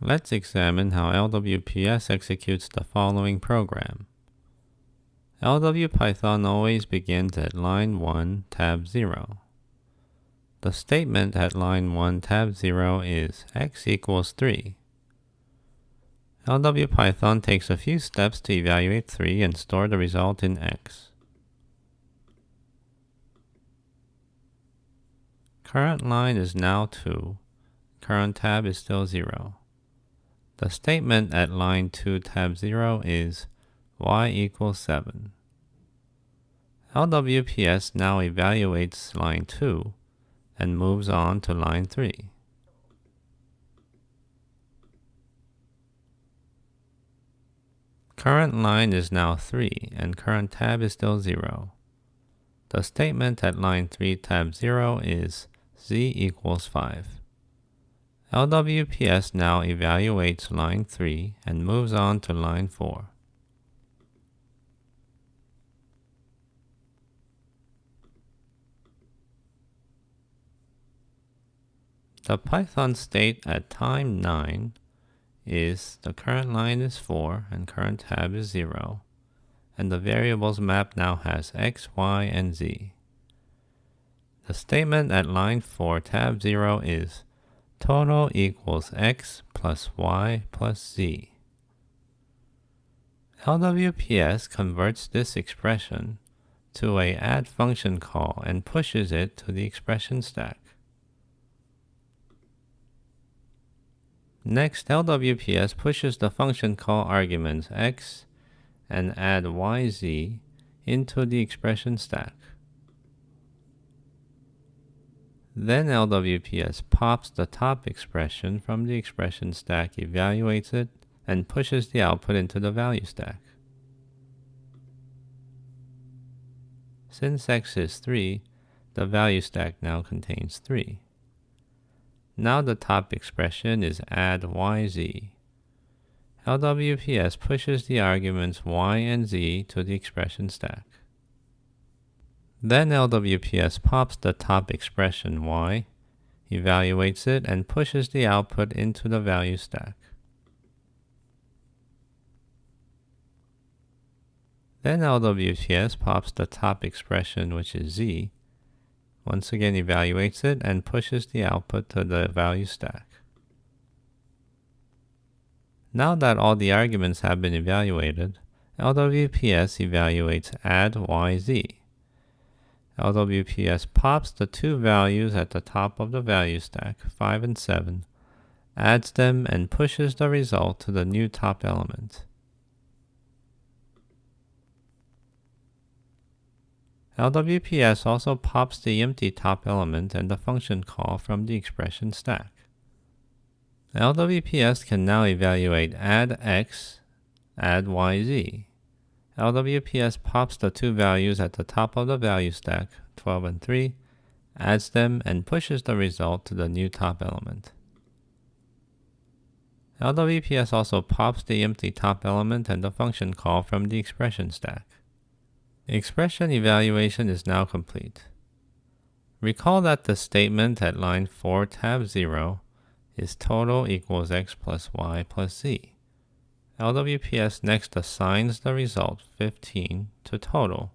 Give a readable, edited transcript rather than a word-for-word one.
Let's examine how LWPS executes the following program. LWPython always begins at line 1, tab 0. The statement at line 1, tab 0 is x equals 3. LWPython takes a few steps to evaluate 3 and store the result in x. Current line is now 2. Current tab is still 0. The statement at line 2, tab 0 is y equals 7. LWPS now evaluates line 2 and moves on to line 3. Current line is now 3 and current tab is still 0. The statement at line 3, tab 0 is z equals 5. LWPS now evaluates line 3 and moves on to line 4. The Python state at time 9 is the current line is 4 and current tab is 0, and the variables map now has x, y, and z. The statement at line 4, tab 0 is total equals x plus y plus z. LWPS converts this expression to a add function call and pushes it to the expression stack. Next, LWPS pushes the function call arguments x and add yz into the expression stack. Then LWPS pops the top expression from the expression stack, evaluates it, and pushes the output into the value stack. Since x is 3, the value stack now contains 3. Now the top expression is add yz. LWPS pushes the arguments y and z to the expression stack. Then LWPS pops the top expression y, evaluates it, and pushes the output into the value stack. Then LWPS pops the top expression, which is z, once again evaluates it, and pushes the output to the value stack. Now that all the arguments have been evaluated, LWPS evaluates add yz. LWPS pops the two values at the top of the value stack, 5 and 7, adds them, and pushes the result to the new top element. LWPS also pops the empty top element and the function call from the expression stack. LWPS can now evaluate add x, add yz. LWPS pops the two values at the top of the value stack, 12 and 3, adds them, and pushes the result to the new top element. LWPS also pops the empty top element and the function call from the expression stack. The expression evaluation is now complete. Recall that the statement at line 4, tab 0 is total equals x plus y plus z. LWPS next assigns the result 15 to total